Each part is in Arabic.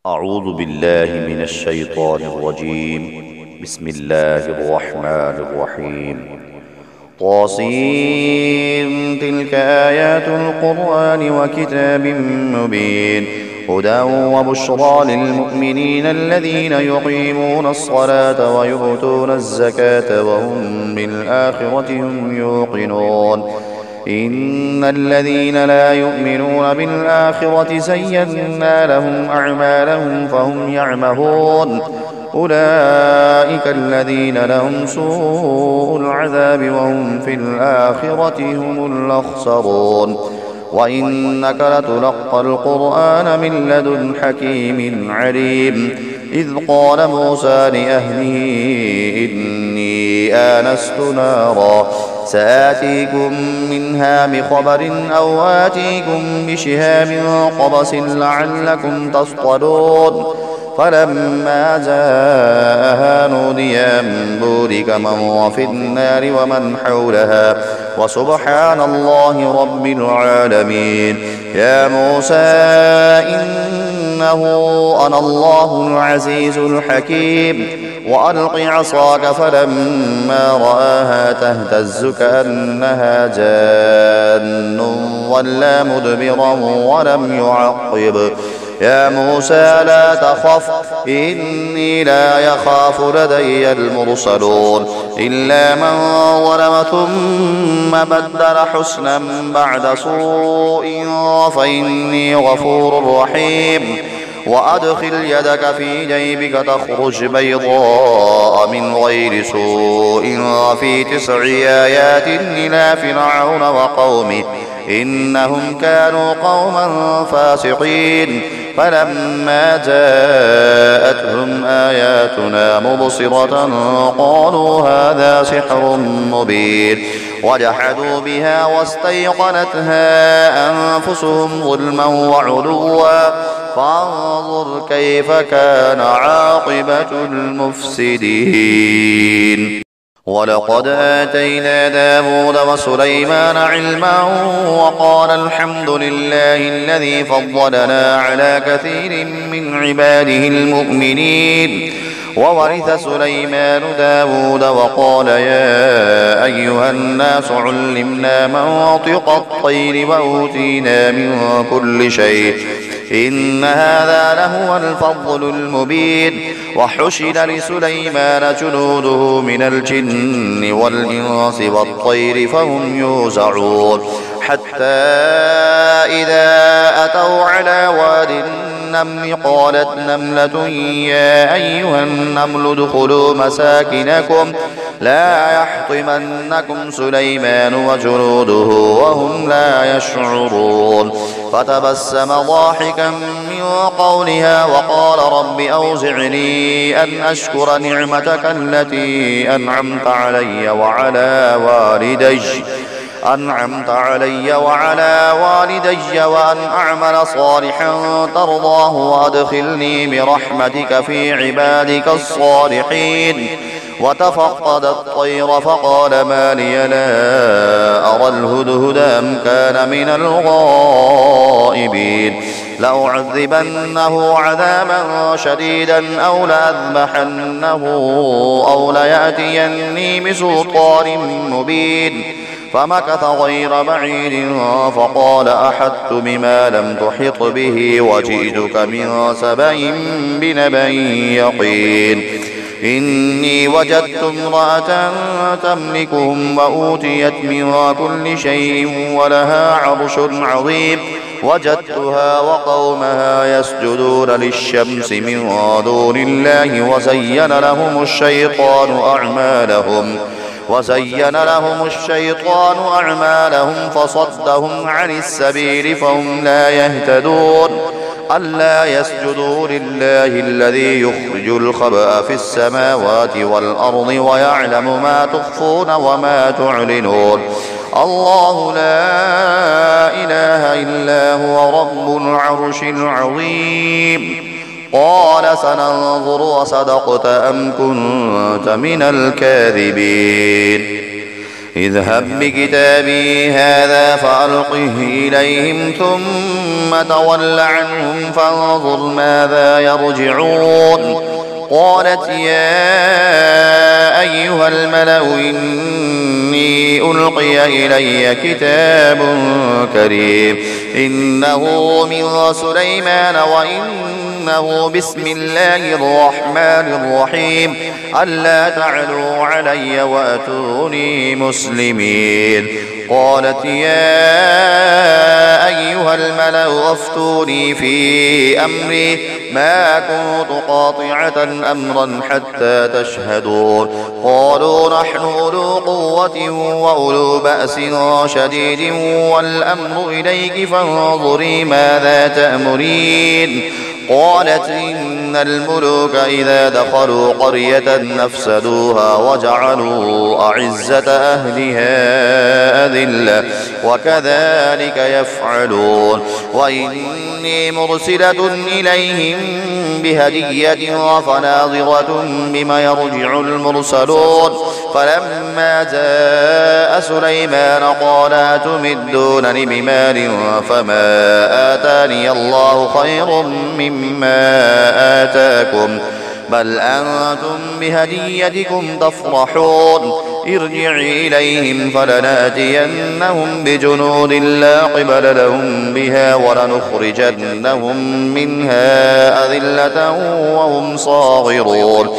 أعوذ بالله من الشيطان الرجيم. بسم الله الرحمن الرحيم. طاسين تلك آيات القرآن وكتاب مبين هدى وبشرى للمؤمنين الذين يقيمون الصلاة ويؤتون الزكاة وهم بالآخرة هم يوقنون إن الذين لا يؤمنون بالآخرة زينا لهم أعمالهم فهم يعمهون أولئك الذين لهم سوء العذاب وهم في الآخرة هم الأخسرون وإنك لتلقى القرآن من لدن حكيم عليم إذ قال موسى لأهله إني آنست نارا سآتيكم منها بخبر أو آتيكم بشهاب قبس لعلكم تصطلون فلما جاءها نودي أن بورك من في النار ومن حولها وسبحان الله رب العالمين. يا موسى إنه أنا الله العزيز الحكيم وألق عصاك فلما رآها تهتز كأنها جان ولا مدبرا ولم يعقب. يا موسى لا تخف إني لا يخاف لدي المرسلون إلا من ظلم ثم بدل حسنا بعد سوء فإني غفور رحيم. وأدخل يدك في جيبك تخرج بيضاء من غير سوء في 9 آيات إلى فرعون وقومه إنهم كانوا قوما فاسقين. فلما جاءتهم آياتنا مبصرة قالوا هذا سحر مبين وجحدوا بها واستيقنتها أنفسهم ظلما وعلوا فانظر كيف كان عاقبة المفسدين. ولقد آتينا داود وسليمان علما وقال الحمد لله الذي فضلنا على كثير من عباده المؤمنين. وورث سليمان داود وقال يا أيها الناس علمنا منطق الطير وأوتينا من كل شيء إن هذا لهو الفضل المبين. وحشر لسليمان جنوده من الجن والإنس والطير فهم يوزعون حتى إذا أتوا على واد النمل قالت نملة يا أيها النمل ادخلوا مساكنكم لا يحطمنكم سليمان وجنوده وهم لا يشعرون. فتبسم ضاحكا من قولها وقال رب أوزعني أن أشكر نعمتك التي أنعمت علي وعلى والدي وأن أعمل صالحا ترضاه وأدخلني برحمتك في عبادك الصالحين. وتفقد الطير فقال ما لي لا أرى الهدهد أم كان من الغائبين لأعذبنه عذابا شديدا أو لأذبحنه أو ليأتيني بسلطان مبين. فمكث غير بعيد فقال أحطت بما لم تحط به وجئتك من سبأ بنبأ يقين. إني وجدت امرأة تملكهم وأوتيت من كل شيء ولها عرش عظيم وجدتها وقومها يسجدون للشمس من دون الله وزين لهم الشيطان أعمالهم فصدهم عن السبيل فهم لا يهتدون. ألا يسجدوا لله الذي يخرج الخبأ في السماوات والأرض ويعلم ما تخفون وما تعلنون. الله لا إله إلا هو رب العرش العظيم. قال سننظر أصدقت أم كنت من الكاذبين. اذهب بكتابي هذا فألقه إليهم ثم تول عنهم فانظر ماذا يرجعون. قالت يا أيها الملأ إني ألقي إلي كتاب كريم إنه من سليمان وإنه بسم الله الرحمن الرحيم ألا تعلوا علي وأتوني مسلمين. قالت يا أيها الملأ أفتوني في أمري ما كنت قاطعة أمرا حتى تشهدون. قالوا نحن أولو قوة وأولو بأس شديد والأمر إليك فانظري ماذا تأمرين. قالت إن الملوك إذا دخلوا قرية نفسدوها وجعلوا أعزة أهلها أذلة وكذلك يفعلون. وإني مرسلة إليهم بهدية فناظرة بما يرجع المرسلون. فلما جاء سليمان قال أتمدونني بمال فما آتاني الله خير مما آتاكم بل أنتم بهديتكم تفرحون. ارجعي إليهم فلناتينهم بجنود لا قبل لهم بها ولنخرجنهم منها أذلة وهم صاغرون.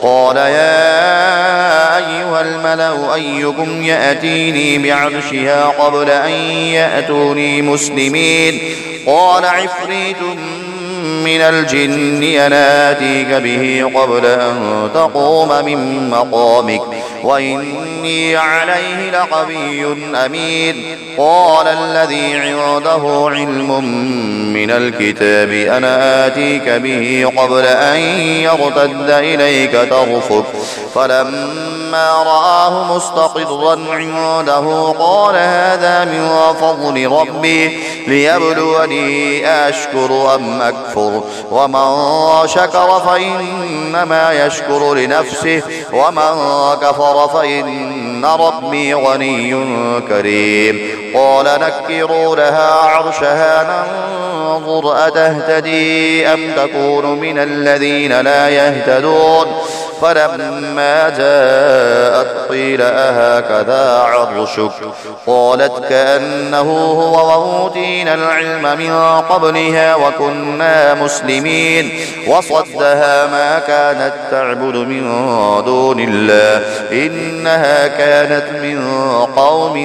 قال يا أيها الملأ أيكم يأتيني بعرشها قبل أن يأتوني مسلمين. قال عفريت من الجن أنا آتيك به قبل أن تقوم من مقامك وإني عليه لقوي أمين. قال الذي عنده علم من الكتاب أنا آتيك به قبل أن يرتد إليك طرفك فلما رآه مستقرا عنده قال هذا من فضل ربي ليبلوني أشكر أم أكفر ومن شكر فإنما يشكر لنفسه ومن كفر فإن ربي غني كريم. قال نكروا لها عرشها ننظر أتهتدي أم تكون من الذين لا يهتدون. فلما جاءت قيل أهكذا عرشك قالت كأنه هو وأوتينا العلم من قبلها وكنا مسلمين. وصدها ما كانت تعبد من دون الله إنها كانت من قوم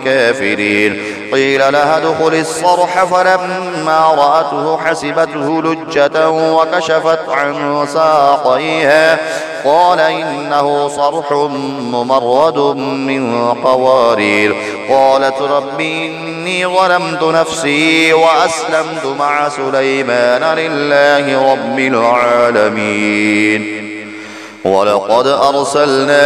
كافرين. قيل لها ادخل الصرح فلما رأته حسبته لجة وكشفت عن ساقيها قال إنه صرح ممرد من قوارير. قالت رب إني ظلمت نفسي وأسلمت مع سليمان لله رب العالمين. ولقد أرسلنا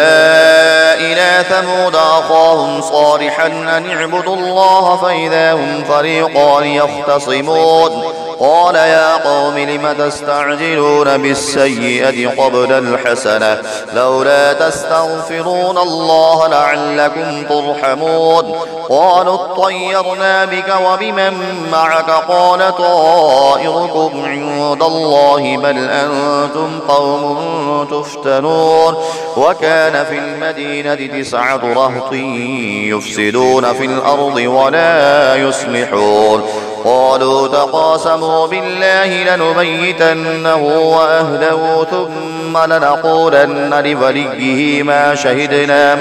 إلى ثمود أخاهم صالحا أن اعبدوا الله فإذا هم فريقان يختصمون. قال يا قوم لم تستعجلون بالسيئة قبل الحسنة لولا تستغفرون الله لعلكم ترحمون. قالوا اطيرنا بك وبمن معك قال طائركم عند الله بل أنتم قوم تفتنون. وكان في المدينة 9 رهط يفسدون في الأرض ولا يصلحون. قالوا تقاسموا بالله لنبيتنه وأهله ثم لنقولن لوليه ما شهدنا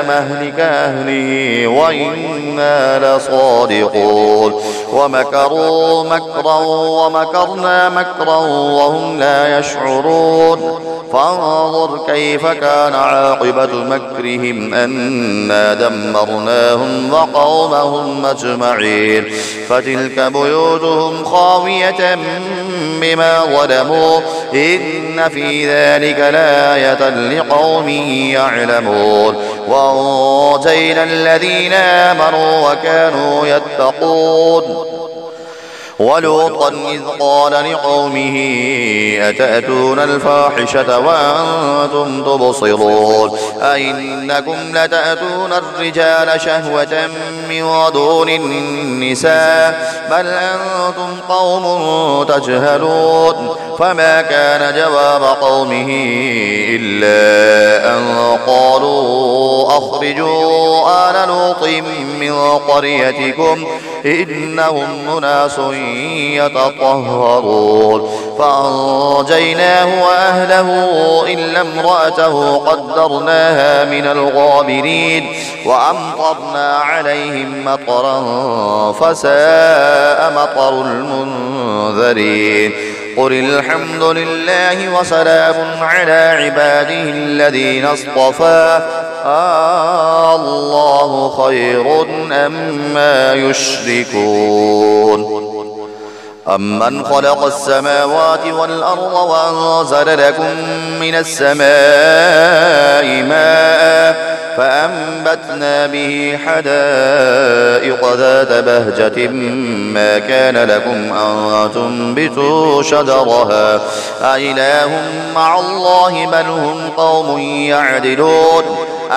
مهلك أهله وإنا لصادقون. ومكروا مكرا ومكرنا مكرا وهم لا يشعرون. فانظر كيف كان عاقبة مكرهم أنا دمرناهم وقومهم أجمعين. فتلك بيوتهم خاوية بما ظلموا إن في ذلك لآية لقوم يعلمون. وأنجينا الذين آمنوا وكانوا يتقون. ولوطا إذ قال لقومه أتأتون الفاحشة وأنتم تبصرون أئنكم لتأتون الرجال شهوة من دون النساء بل أنتم قوم تجهلون فما كان جواب قومه إلا أن قالوا أخرجوا آل لوط من قريتكم إنهم أناس يتطهرون فأنجيناه وأهله إلا امرأته قدرناها من الغابرين وأمطرنا عليهم مطرا فساء مطر المنذرين قل الحمد لله وسلام على عباده الذين اصطفى الله خير أما يشركون أمن خلق السماوات والأرض وأنزل لكم من السماء ماء فأنبتنا به حدائق ذات بهجة ما كان لكم أن تنبتوا شجرها أإله مع الله بل هم قوم يعدلون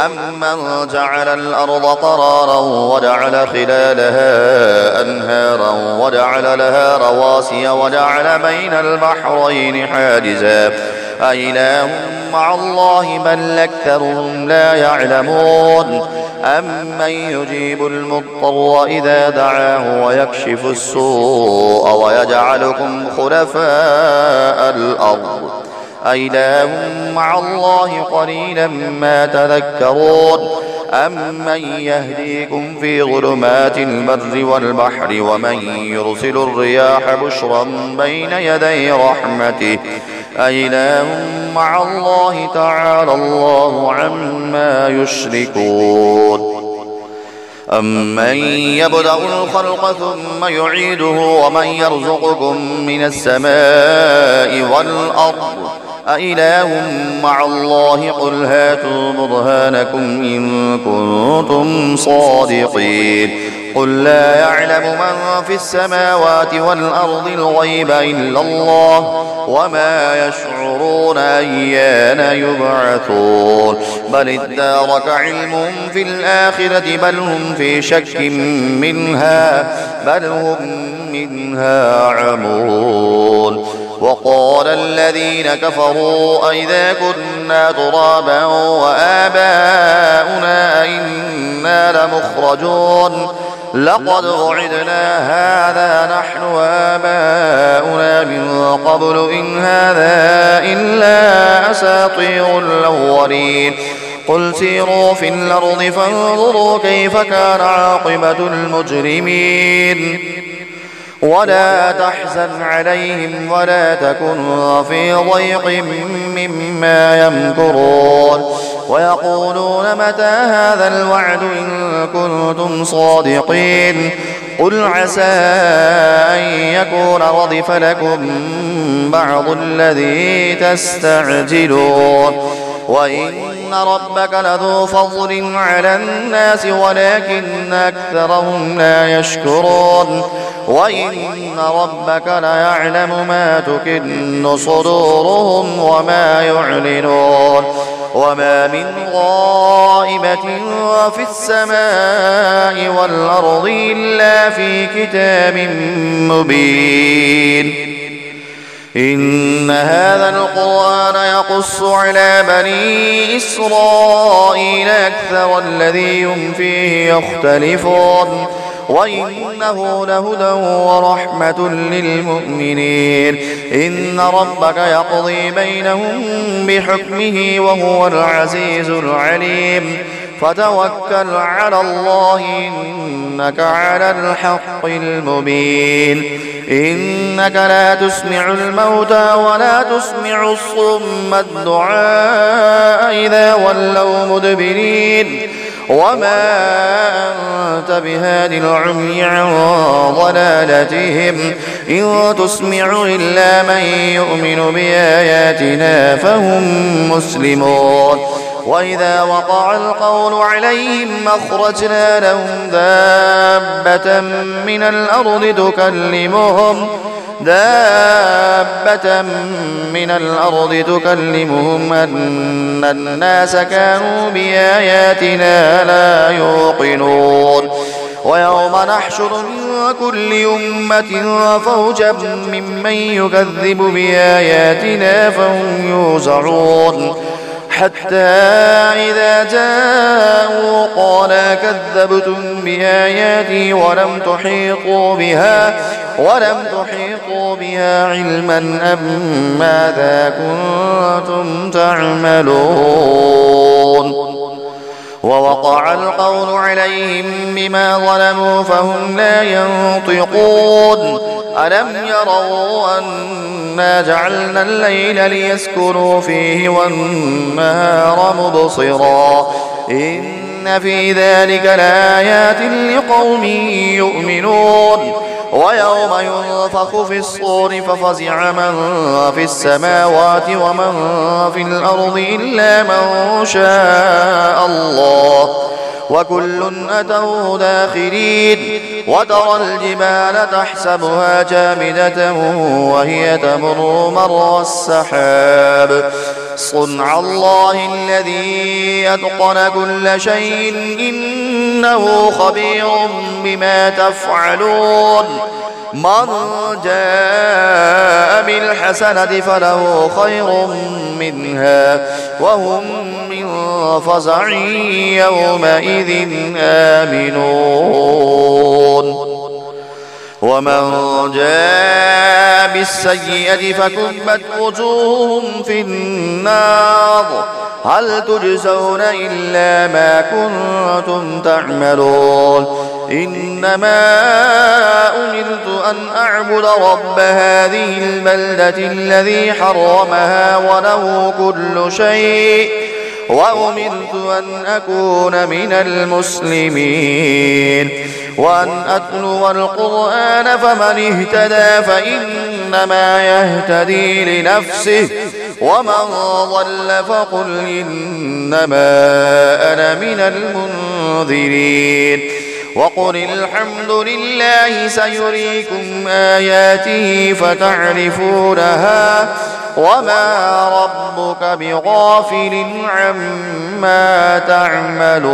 أمن جعل الأرض قرارا وجعل خلالها أنهارا وجعل لها رواسي وجعل بين البحرين حاجزا أإله مع الله بل أكثرهم لا يعلمون أمن يجيب المضطر إذا دعاه ويكشف السوء ويجعلكم خلفاء الأرض أإله مع الله قليلا ما تذكرون أمن يهديكم في ظلمات البر والبحر ومن يرسل الرياح بشرا بين يدي رحمته أإله مع الله تعالى الله عما يشركون أمن يبدأ الخلق ثم يعيده ومن يرزقكم من السماء والأرض أإله مع الله قل هاتوا برهانكم إن كنتم صادقين قل لا يعلم من في السماوات والأرض الغيب إلا الله وما يشعرون أيان يبعثون بل ادارك علمهم في الآخرة بل هم في شك منها بل هم منها عمون وقال الذين كفروا أئذا كنا ترابا وآباؤنا أئنا لمخرجون لقد وعدنا هذا نحن وآباؤنا من قبل إن هذا إلا أساطير الأولين قل سيروا في الأرض فانظروا كيف كان عاقبة المجرمين ولا تحزن عليهم ولا تكن في ضيق مما يمكرون ويقولون متى هذا الوعد إن كنتم صادقين قل عسى أن يكون ردف لكم بعض الذي تستعجلون وإن ربك لذو فضل على الناس ولكن أكثرهم لا يشكرون وإن ربك ليعلم ما تكن صدورهم وما يعلنون وما من غائبة في السماء والأرض إلا في كتاب مبين إن هذا القرآن يقص على بني إسرائيل أكثر الذي هم فيه يختلفون وإنه لهدى ورحمة للمؤمنين إن ربك يقضي بينهم بحكمه وهو العزيز العليم فتوكل على الله إنك على الحق المبين إنك لا تسمع الموتى ولا تسمع الصم الدعاء إذا ولوا مدبرين وما أنت بهاد العمي عن ضلالتهم إن تسمع إلا من يؤمن بآياتنا فهم مسلمون وإذا وقع القول عليهم أخرجنا لهم دابة من الأرض تكلمهم أن الناس كانوا بآياتنا لا يوقنون ويوم نحشر من كل أمة فوجا ممن يكذب بآياتنا فهم يوزعون حتى إذا جاءوا قال كذبتم بآياتي ولم تحيطوا بها علما أم ماذا كنتم تعملون ووقع القول عليهم بما ظلموا فهم لا ينطقون ألم يروا أنا جعلنا الليل ليسكنوا فيه والنهار مبصرا إن في ذلك لآيات لقوم يؤمنون ويوم ينفخ في الصور ففزع من في السماوات ومن في الأرض إلا من شاء الله وكل أتوه داخرين وترى الجبال تحسبها جامدة وهي تمر مر السحاب صنع الله الذي أتقن كل شيء إنه خبير بما تفعلون من جاء بالحسنة فله خير منها وهم من فزع يومئذ آمنون ومن جاء بالسيئة فكبت وجوههم في النار هل تجزون إلا ما كنتم تعملون إنما أمرت أن أعبد رب هذه البلدة الذي حرمها وله كل شيء وأمرت أن أكون من المسلمين وأن أتلو القرآن فمن اهتدى فإنما يهتدي لنفسه ومن ضل فقل إنما أنا من المنذرين وقل الحمد لله سيريكم آياته فتعرفونها وما ربك بغافل عما تعملون